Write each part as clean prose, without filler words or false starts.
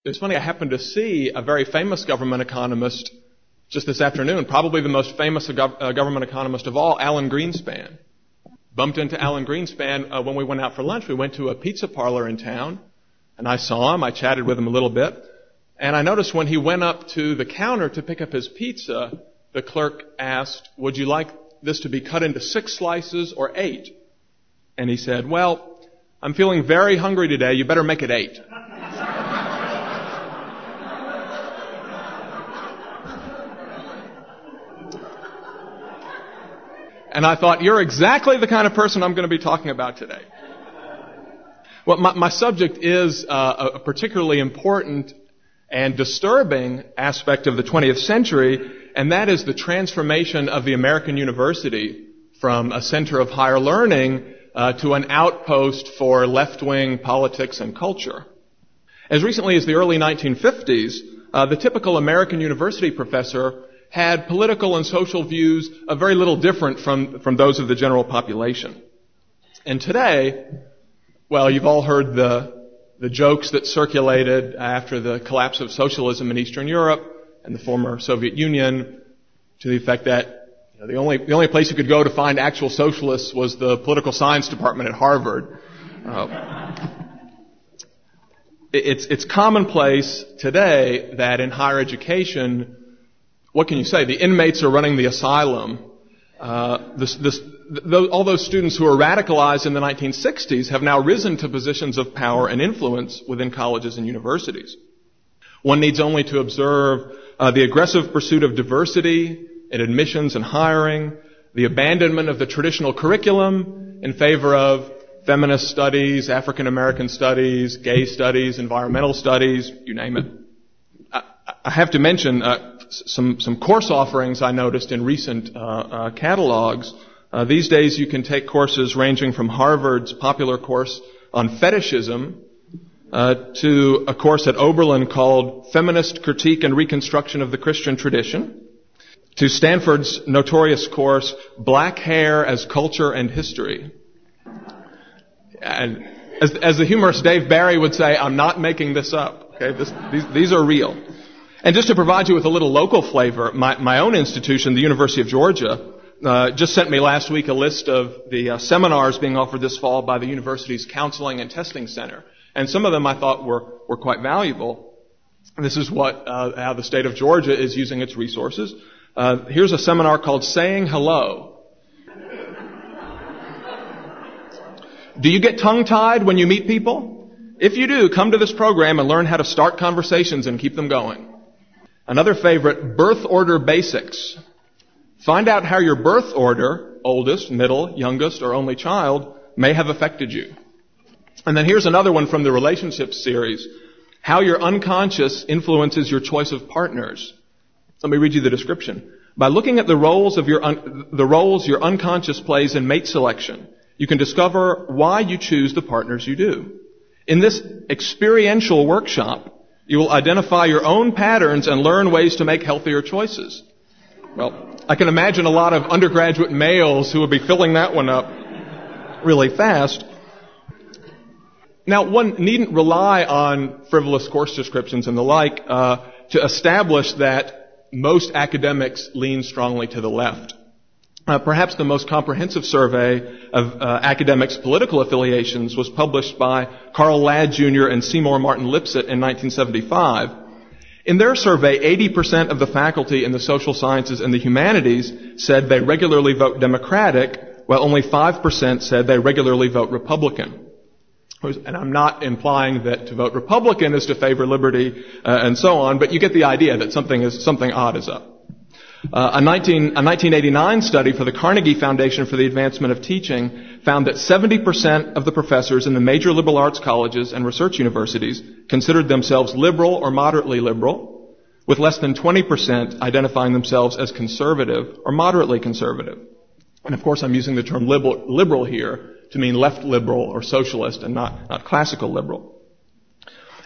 It's funny, I happened to see a very famous government economist just this afternoon, probably the most famous government economist of all, Alan Greenspan. Bumped into Alan Greenspan when we went out for lunch. We went to a pizza parlor in town, and I saw him. I chatted with him a little bit. And I noticed when he went up to the counter to pick up his pizza, the clerk asked, "Would you like this to be cut into 6 slices or 8? And he said, "Well, I'm feeling very hungry today. You better make it 8. And I thought, you're exactly the kind of person I'm going to be talking about today. Well, my subject is a particularly important and disturbing aspect of the 20th century, and that is the transformation of the American university from a center of higher learning to an outpost for left-wing politics and culture. As recently as the early 1950s, the typical American university professor had political and social views very little different from those of the general population. And today, well, you've all heard the jokes that circulated after the collapse of socialism in Eastern Europe and the former Soviet Union, to the effect that the only place you could go to find actual socialists was the political science department at Harvard. It's commonplace today that in higher education, what can you say? The inmates are running the asylum. All those students who were radicalized in the 1960s have now risen to positions of power and influence within colleges and universities. One needs only to observe the aggressive pursuit of diversity in admissions and hiring, the abandonment of the traditional curriculum in favor of feminist studies, African American studies, gay studies, environmental studies, you name it. I have to mention some course offerings I noticed in recent catalogs. These days you can take courses ranging from Harvard's popular course on fetishism to a course at Oberlin called Feminist Critique and Reconstruction of the Christian Tradition, to Stanford's notorious course Black Hair as Culture and History. And as the humorist Dave Barry would say, I'm not making this up. Okay, these are real. And just to provide you with a little local flavor, my own institution, the University of Georgia, just sent me last week a list of the seminars being offered this fall by the university's Counseling and Testing Center. And some of them I thought were quite valuable. This is how the state of Georgia is using its resources. Here's a seminar called Saying Hello. Do you get tongue-tied when you meet people? If you do, come to this program and learn how to start conversations and keep them going. Another favorite, birth order basics. Find out how your birth order, oldest, middle, youngest, or only child, may have affected you. And then here's another one from the relationships series. How your unconscious influences your choice of partners. Let me read you the description. By looking at the roles your unconscious plays in mate selection, you can discover why you choose the partners you do. In this experiential workshop, you will identify your own patterns and learn ways to make healthier choices. Well, I can imagine a lot of undergraduate males who would be filling that one up really fast. Now, one needn't rely on frivolous course descriptions and the like to establish that most academics lean strongly to the left. Perhaps the most comprehensive survey of academics' political affiliations was published by Carl Ladd Jr. and Seymour Martin Lipset in 1975. In their survey, 80% of the faculty in the social sciences and the humanities said they regularly vote Democratic, while only 5% said they regularly vote Republican. And I'm not implying that to vote Republican is to favor liberty and so on, but you get the idea that something odd is up. A 1989 study for the Carnegie Foundation for the Advancement of Teaching found that 70% of the professors in the major liberal arts colleges and research universities considered themselves liberal or moderately liberal, with less than 20% identifying themselves as conservative or moderately conservative. And of course I'm using the term liberal here to mean left liberal or socialist and not classical liberal.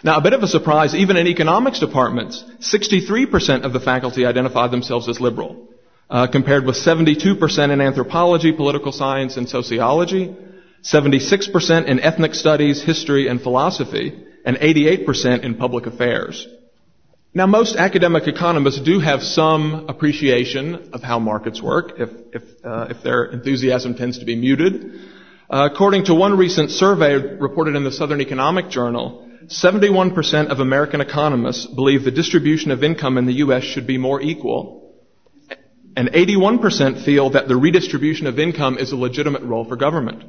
Now, a bit of a surprise, even in economics departments, 63% of the faculty identify themselves as liberal, compared with 72% in anthropology, political science, and sociology, 76% in ethnic studies, history, and philosophy, and 88% in public affairs. Now, most academic economists do have some appreciation of how markets work, if their enthusiasm tends to be muted. According to one recent survey reported in the Southern Economic Journal, 71% of American economists believe the distribution of income in the U.S. should be more equal, and 81% feel that the redistribution of income is a legitimate role for government.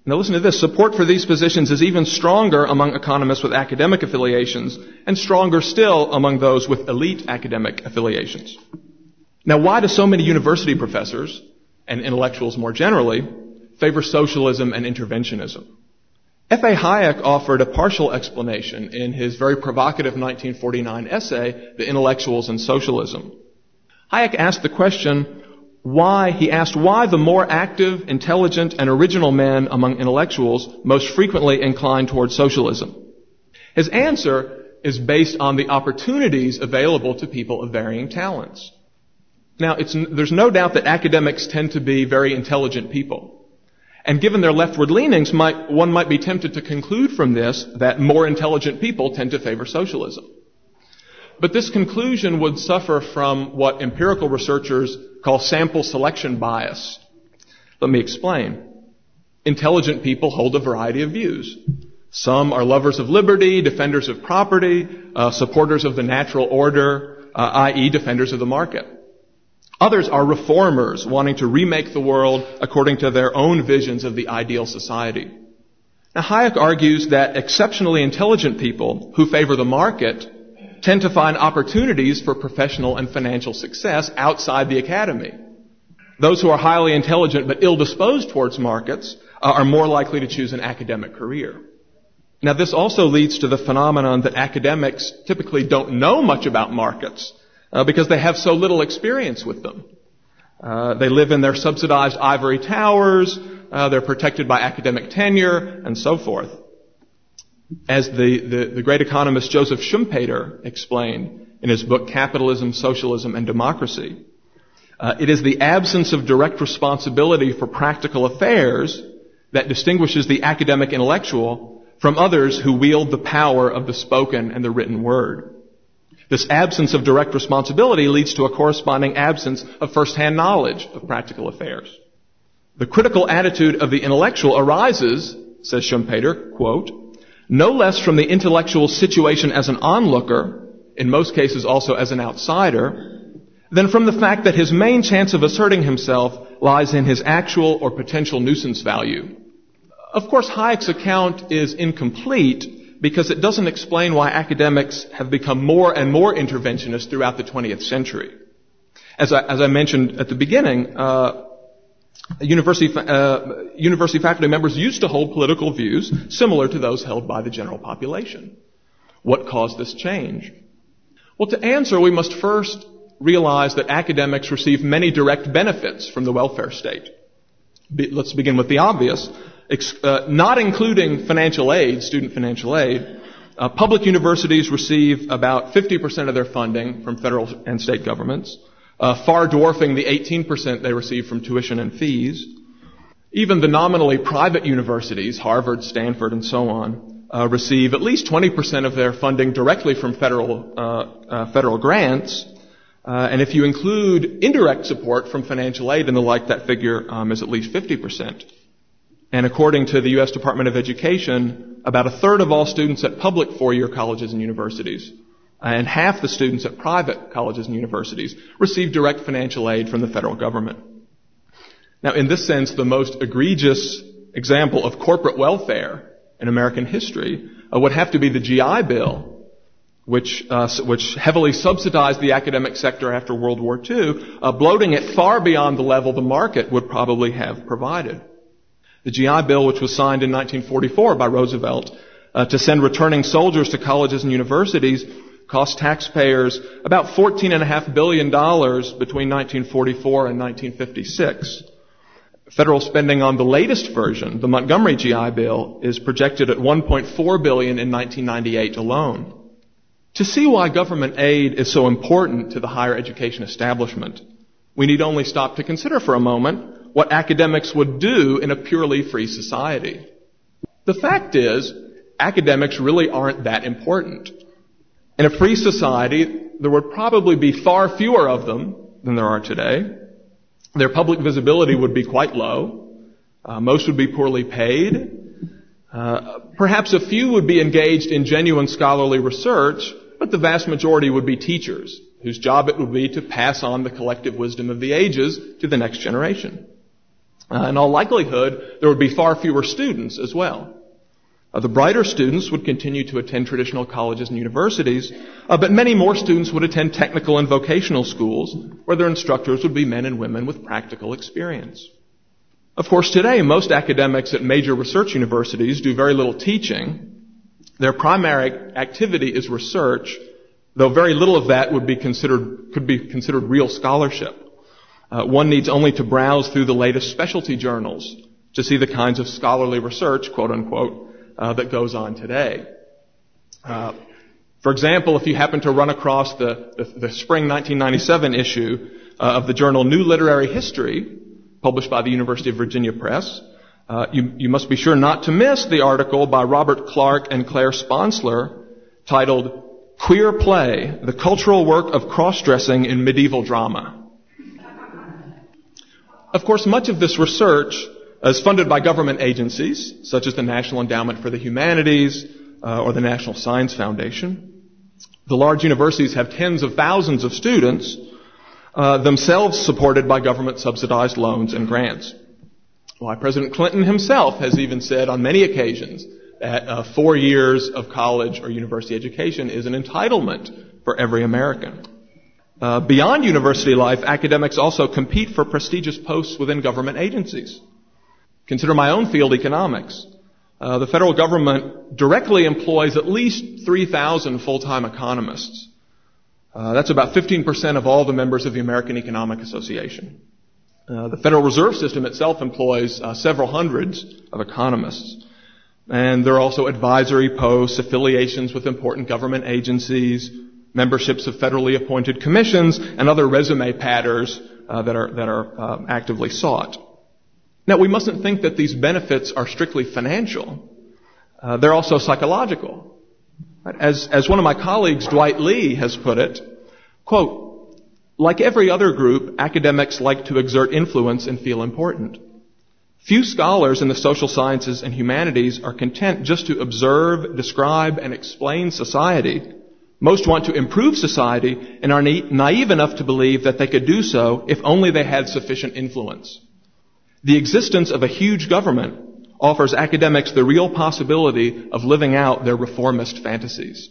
Now listen to this. Support for these positions is even stronger among economists with academic affiliations and stronger still among those with elite academic affiliations. Now, why do so many university professors and intellectuals more generally favor socialism and interventionism? F.A. Hayek offered a partial explanation in his very provocative 1949 essay, The Intellectuals and Socialism. Hayek asked the question, why the more active, intelligent, and original men among intellectuals most frequently incline towards socialism. His answer is based on the opportunities available to people of varying talents. Now, there's no doubt that academics tend to be very intelligent people. And given their leftward leanings, one might be tempted to conclude from this that more intelligent people tend to favor socialism. But this conclusion would suffer from what empirical researchers call sample selection bias. Let me explain. Intelligent people hold a variety of views. Some are lovers of liberty, defenders of property, supporters of the natural order, i.e. defenders of the market. Others are reformers, wanting to remake the world according to their own visions of the ideal society. Now, Hayek argues that exceptionally intelligent people who favor the market tend to find opportunities for professional and financial success outside the academy. Those who are highly intelligent but ill-disposed towards markets are more likely to choose an academic career. Now, this also leads to the phenomenon that academics typically don't know much about markets because they have so little experience with them. They live in their subsidized ivory towers, they're protected by academic tenure, and so forth. As the great economist Joseph Schumpeter explained in his book Capitalism, Socialism, and Democracy, it is the absence of direct responsibility for practical affairs that distinguishes the academic intellectual from others who wield the power of the spoken and the written word. This absence of direct responsibility leads to a corresponding absence of first-hand knowledge of practical affairs. The critical attitude of the intellectual arises, says Schumpeter, quote, no less from the intellectual's situation as an onlooker, in most cases also as an outsider, than from the fact that his main chance of asserting himself lies in his actual or potential nuisance value. Of course, Hayek's account is incomplete because it doesn't explain why academics have become more and more interventionist throughout the 20th century. As I mentioned at the beginning, university faculty members used to hold political views similar to those held by the general population. What caused this change? Well, to answer, we must first realize that academics receive many direct benefits from the welfare state. Let's begin with the obvious. Not including financial aid, student financial aid, public universities receive about 50% of their funding from federal and state governments, far dwarfing the 18% they receive from tuition and fees. Even the nominally private universities, Harvard, Stanford, and so on, receive at least 20% of their funding directly from federal grants. And if you include indirect support from financial aid and the like, that figure is at least 50%. And according to the U.S. Department of Education, about a third of all students at public four-year colleges and universities and half the students at private colleges and universities receive direct financial aid from the federal government. Now, in this sense, the most egregious example of corporate welfare in American history would have to be the GI Bill, which heavily subsidized the academic sector after World War II, bloating it far beyond the level the market would probably have provided. The GI Bill, which was signed in 1944 by Roosevelt to send returning soldiers to colleges and universities, cost taxpayers about $14.5 billion between 1944 and 1956. Federal spending on the latest version, the Montgomery GI Bill, is projected at $1.4 billion in 1998 alone. To see why government aid is so important to the higher education establishment, we need only stop to consider for a moment what academics would do in a purely free society. The fact is, academics really aren't that important. In a free society, there would probably be far fewer of them than there are today. Their public visibility would be quite low. Most would be poorly paid. Perhaps a few would be engaged in genuine scholarly research, but the vast majority would be teachers, whose job it would be to pass on the collective wisdom of the ages to the next generation. In all likelihood, there would be far fewer students as well. The brighter students would continue to attend traditional colleges and universities, but many more students would attend technical and vocational schools, where their instructors would be men and women with practical experience. Of course, today, most academics at major research universities do very little teaching. Their primary activity is research, though very little of that could be considered real scholarship. One needs only to browse through the latest specialty journals to see the kinds of scholarly research, quote unquote, that goes on today. For example, if you happen to run across the spring 1997 issue of the journal New Literary History, published by the University of Virginia Press, you must be sure not to miss the article by Robert Clark and Claire Sponsler titled Queer Play, the Cultural Work of Cross-Dressing in Medieval Drama. Of course, much of this research is funded by government agencies, such as the National Endowment for the Humanities or the National Science Foundation. The large universities have tens of thousands of students, themselves supported by government-subsidized loans and grants. Why, President Clinton himself has even said on many occasions that 4 years of college or university education is an entitlement for every American. Beyond university life, academics also compete for prestigious posts within government agencies. Consider my own field, economics. The federal government directly employs at least 3,000 full-time economists. That's about 15% of all the members of the American Economic Association. The Federal Reserve System itself employs several hundreds of economists. And there are also advisory posts, affiliations with important government agencies, memberships of federally appointed commissions, and other resume padders that are actively sought. Now, we mustn't think that these benefits are strictly financial. They're also psychological. As one of my colleagues, Dwight Lee, has put it, quote, like every other group, academics like to exert influence and feel important. Few scholars in the social sciences and humanities are content just to observe, describe, and explain society. Most want to improve society and are naive enough to believe that they could do so if only they had sufficient influence. The existence of a huge government offers academics the real possibility of living out their reformist fantasies.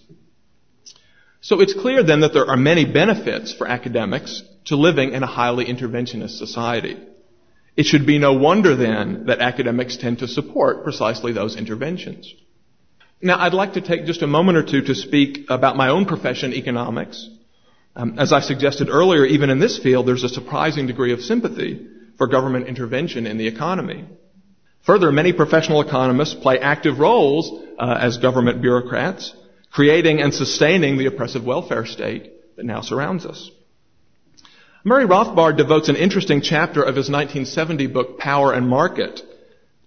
So it's clear then that there are many benefits for academics to living in a highly interventionist society. It should be no wonder then that academics tend to support precisely those interventions. Now, I'd like to take just a moment or two to speak about my own profession, economics. As I suggested earlier, even in this field, there's a surprising degree of sympathy for government intervention in the economy. Further, many professional economists play active roles as government bureaucrats, creating and sustaining the oppressive welfare state that now surrounds us. Murray Rothbard devotes an interesting chapter of his 1970 book, Power and Market,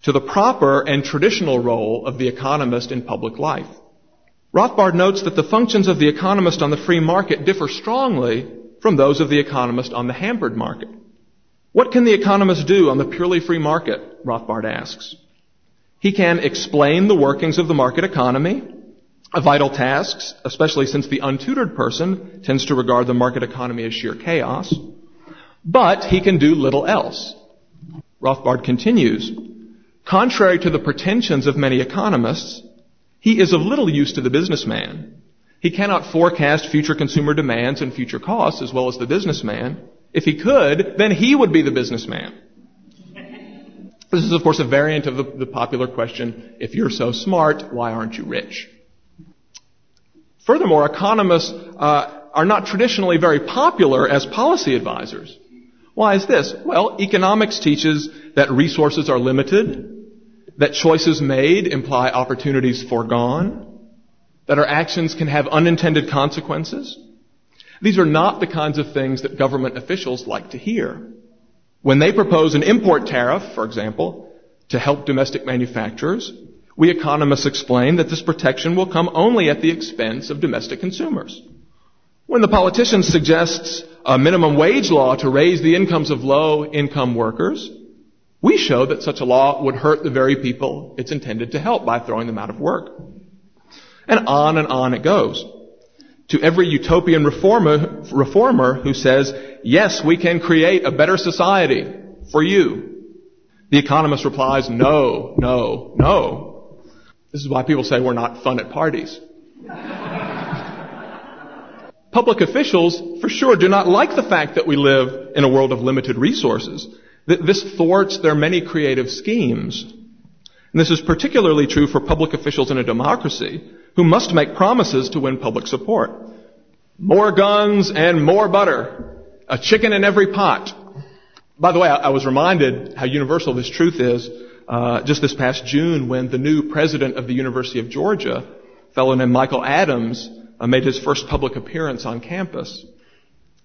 to the proper and traditional role of the economist in public life. Rothbard notes that the functions of the economist on the free market differ strongly from those of the economist on the hampered market. What can the economist do on the purely free market? Rothbard asks. He can explain the workings of the market economy, a vital task, especially since the untutored person tends to regard the market economy as sheer chaos. But he can do little else. Rothbard continues, contrary to the pretensions of many economists, he is of little use to the businessman. He cannot forecast future consumer demands and future costs as well as the businessman. If he could, then he would be the businessman. This is, of course, a variant of the popular question, if you're so smart, why aren't you rich? Furthermore, economists are not traditionally very popular as policy advisors. Why is this? Well, economics teaches that resources are limited, that choices made imply opportunities foregone, that our actions can have unintended consequences. These are not the kinds of things that government officials like to hear. When they propose an import tariff, for example, to help domestic manufacturers, We economists explain that this protection will come only at the expense of domestic consumers. When the politician suggests a minimum wage law to raise the incomes of low-income workers, we show that such a law would hurt the very people it's intended to help by throwing them out of work. And on it goes. To every utopian reformer who says, yes, we can create a better society for you, the economist replies, no, no, no. This is why people say we're not fun at parties. Public officials, for sure, do not like the fact that we live in a world of limited resources. This thwarts their many creative schemes. And this is particularly true for public officials in a democracy who must make promises to win public support. More guns and more butter. A chicken in every pot. By the way, I was reminded how universal this truth is just this past June when the new president of the University of Georgia, a fellow named Michael Adams, made his first public appearance on campus.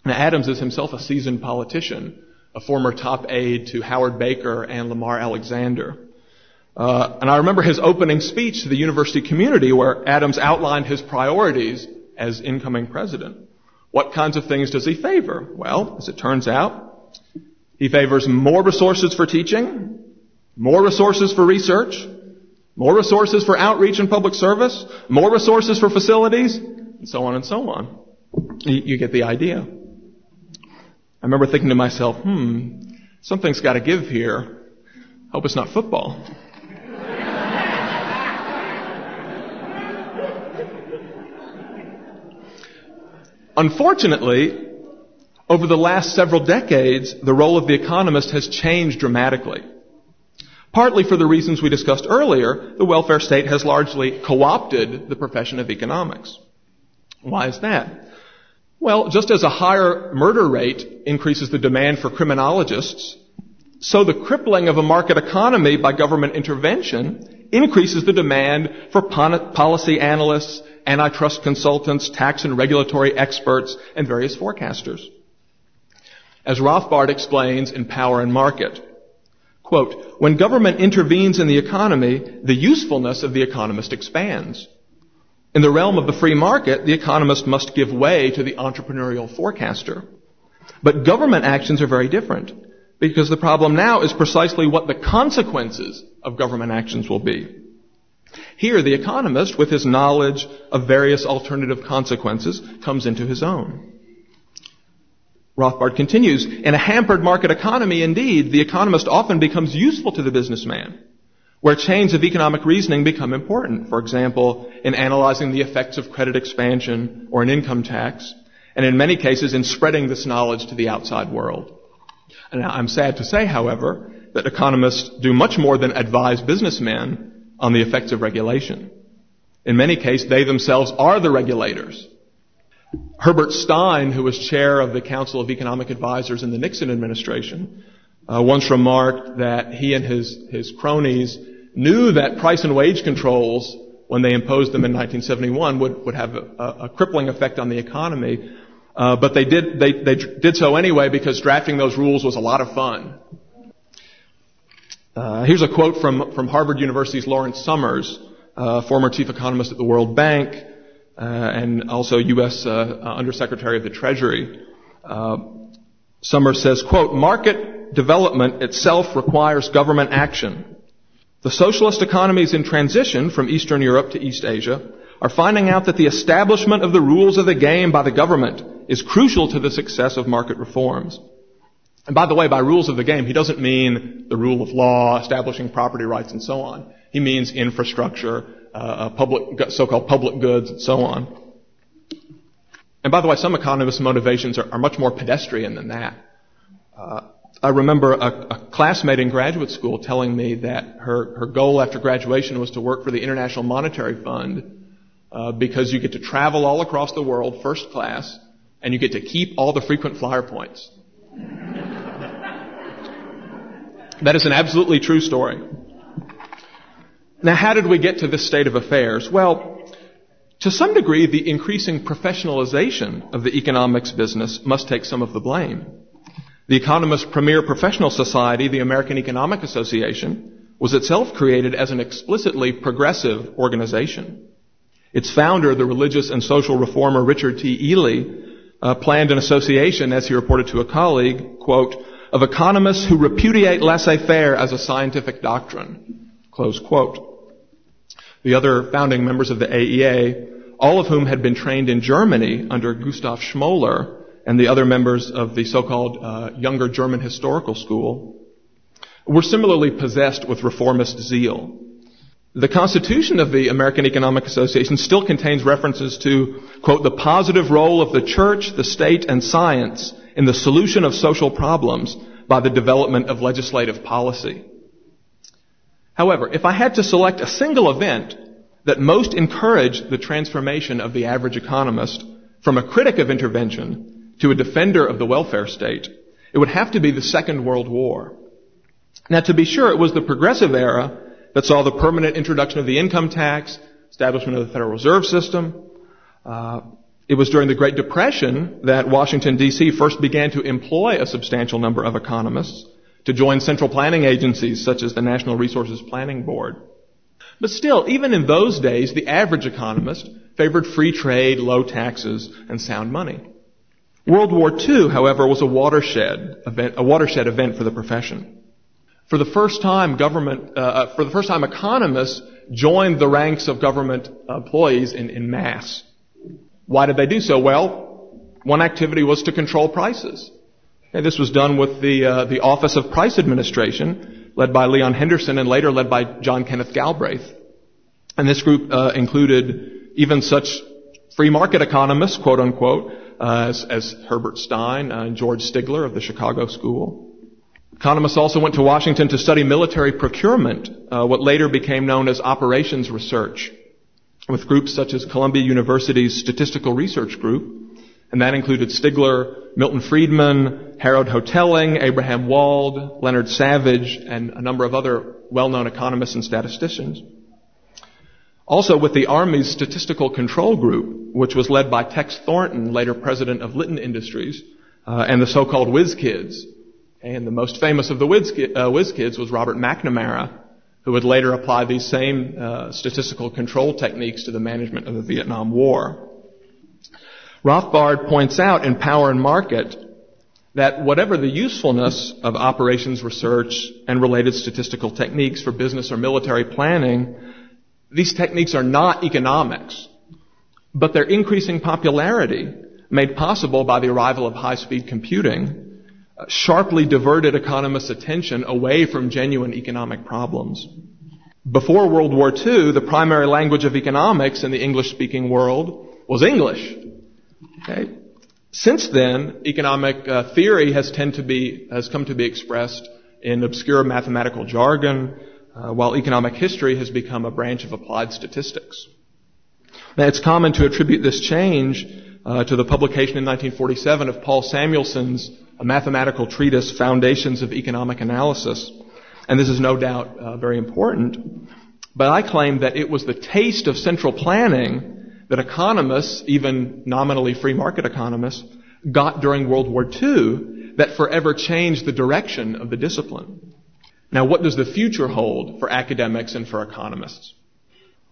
Now, Adams is himself a seasoned politician, a former top aide to Howard Baker and Lamar Alexander. And I remember his opening speech to the university community where Adams outlined his priorities as incoming president. What kinds of things does he favor? Well, as it turns out, he favors more resources for teaching, more resources for research, more resources for outreach and public service, more resources for facilities, and so on and so on. You get the idea. I remember thinking to myself, something's got to give here. Hope it's not football. Unfortunately, over the last several decades, the role of the economist has changed dramatically. Partly for the reasons we discussed earlier, the welfare state has largely co-opted the profession of economics. Why is that? Well, just as a higher murder rate increases the demand for criminologists, so the crippling of a market economy by government intervention increases the demand for policy analysts, antitrust consultants, tax and regulatory experts, and various forecasters. As Rothbard explains in Power and Market, quote, when government intervenes in the economy, the usefulness of the economist expands. In the realm of the free market, the economist must give way to the entrepreneurial forecaster. But government actions are very different, because the problem now is precisely what the consequences of government actions will be. Here, the economist, with his knowledge of various alternative consequences, comes into his own. Rothbard continues, in a hampered market economy, indeed, the economist often becomes useful to the businessman, where chains of economic reasoning become important. For example, in analyzing the effects of credit expansion or an income tax, and in many cases in spreading this knowledge to the outside world. And I'm sad to say, however, that economists do much more than advise businessmen on the effects of regulation. In many cases, they themselves are the regulators. Herbert Stein, who was chair of the Council of Economic Advisors in the Nixon administration, once remarked that he and his cronies knew that price and wage controls, when they imposed them in 1971, would have a crippling effect on the economy. But they did so anyway because drafting those rules was a lot of fun. Here's a quote from Harvard University's Lawrence Summers, former chief economist at the World Bank, and also U.S. Undersecretary of the Treasury. Summers says, quote, market development itself requires government action. The socialist economies in transition from Eastern Europe to East Asia are finding out that the establishment of the rules of the game by the government is crucial to the success of market reforms. And by the way, by rules of the game, he doesn't mean the rule of law, establishing property rights, and so on. He means infrastructure, so-called public goods, and so on. And by the way, some economists' motivations are much more pedestrian than that. I remember a classmate in graduate school telling me that her goal after graduation was to work for the International Monetary Fund because you get to travel all across the world first class and you get to keep all the frequent flyer points. That is an absolutely true story. Now, how did we get to this state of affairs? Well, to some degree, the increasing professionalization of the economics business must take some of the blame. The Economist's premier professional society, the American Economic Association, was itself created as an explicitly progressive organization. Its founder, the religious and social reformer Richard T. Ely, planned an association, as he reported to a colleague, quote, of economists who repudiate laissez-faire as a scientific doctrine, close quote. The other founding members of the AEA, all of whom had been trained in Germany under Gustav Schmoller and the other members of the so-called Younger German Historical School, were similarly possessed with reformist zeal. The Constitution of the American Economic Association still contains references to, quote, the positive role of the church, the state, and science in the solution of social problems by the development of legislative policy. However, if I had to select a single event that most encouraged the transformation of the average economist from a critic of intervention to a defender of the welfare state, it would have to be the Second World War. Now, to be sure, it was the progressive era that saw the permanent introduction of the income tax, establishment of the Federal Reserve System. It was during the Great Depression that Washington, D.C. first began to employ a substantial number of economists to join central planning agencies such as the National Resources Planning Board. But still, even in those days, the average economist favored free trade, low taxes, and sound money. World War II, however, was a watershed event for the profession. For the first time, economists joined the ranks of government employees in mass. Why did they do so? Well, one activity was to control prices. And this was done with the Office of Price Administration, led by Leon Henderson and later led by John Kenneth Galbraith. And this group included even such free market economists, quote unquote, as Herbert Stein and George Stigler of the Chicago School. Economists also went to Washington to study military procurement, what later became known as operations research, with groups such as Columbia University's Statistical Research Group, and that included Stigler, Milton Friedman, Harold Hotelling, Abraham Wald, Leonard Savage, and a number of other well-known economists and statisticians. Also with the Army's Statistical Control Group, which was led by Tex Thornton, later president of Litton Industries, and the so-called whiz kids. And the most famous of the whiz kids was Robert McNamara, who would later apply these same statistical control techniques to the management of the Vietnam War. Rothbard points out in Power and Market that whatever the usefulness of operations research and related statistical techniques for business or military planning, these techniques are not economics, but their increasing popularity, made possible by the arrival of high-speed computing, sharply diverted economists' attention away from genuine economic problems. Before World War II, the primary language of economics in the English-speaking world was English. Okay? Since then, economic theory has come to be expressed in obscure mathematical jargon, while economic history has become a branch of applied statistics. Now, it's common to attribute this change to the publication in 1947 of Paul Samuelson's a mathematical treatise, Foundations of Economic Analysis. And this is no doubt very important. But I claim that it was the taste of central planning that economists, even nominally free market economists, got during World War II that forever changed the direction of the discipline. Now, what does the future hold for academics and for economists?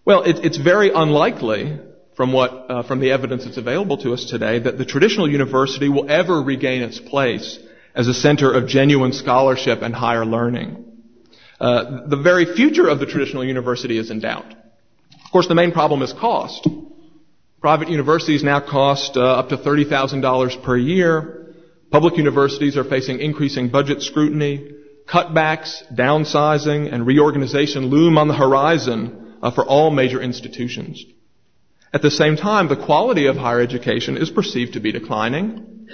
Well, it's very unlikely from the evidence that's available to us today that the traditional university will ever regain its place as a center of genuine scholarship and higher learning. The very future of the traditional university is in doubt. Of course, the main problem is cost. Private universities now cost up to $30,000 per year. Public universities are facing increasing budget scrutiny. Cutbacks, downsizing, and reorganization loom on the horizon for all major institutions. At the same time, the quality of higher education is perceived to be declining.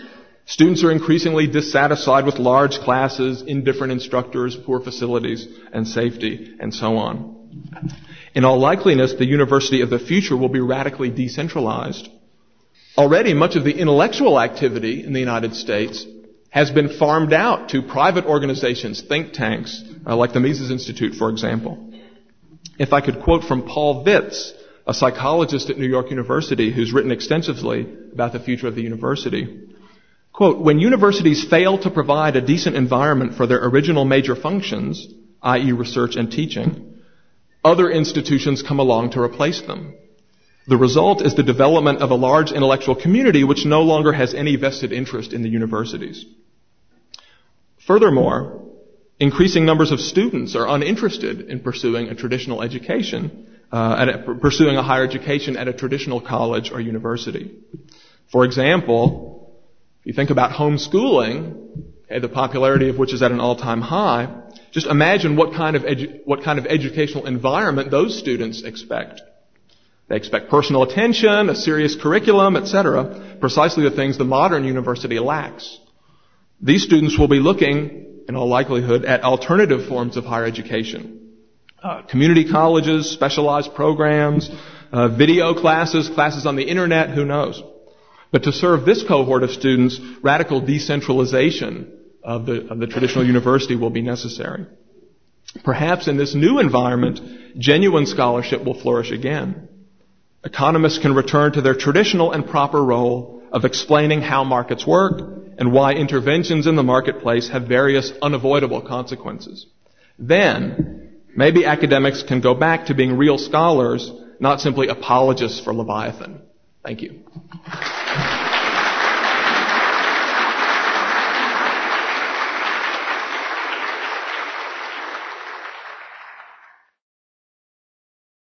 Students are increasingly dissatisfied with large classes, indifferent instructors, poor facilities, and safety, and so on. In all likeliness, the university of the future will be radically decentralized. Already, much of the intellectual activity in the United States has been farmed out to private organizations, think tanks, like the Mises Institute, for example. If I could quote from Paul Vitz, a psychologist at New York University who's written extensively about the future of the university. Quote, when universities fail to provide a decent environment for their original major functions, i.e. research and teaching, other institutions come along to replace them. The result is the development of a large intellectual community which no longer has any vested interest in the universities. Furthermore, increasing numbers of students are uninterested in pursuing a traditional education, pursuing a higher education at a traditional college or university. For example, if you think about homeschooling, the popularity of which is at an all-time high, just imagine what kind of educational environment those students expect. They expect personal attention, a serious curriculum, etc., precisely the things the modern university lacks. These students will be looking, in all likelihood, at alternative forms of higher education. Community colleges, specialized programs, video classes, classes on the internet, who knows. But to serve this cohort of students, radical decentralization of the traditional university will be necessary. Perhaps in this new environment, genuine scholarship will flourish again. Economists can return to their traditional and proper role of explaining how markets work and why interventions in the marketplace have various unavoidable consequences. Then, maybe academics can go back to being real scholars, not simply apologists for Leviathan. Thank you.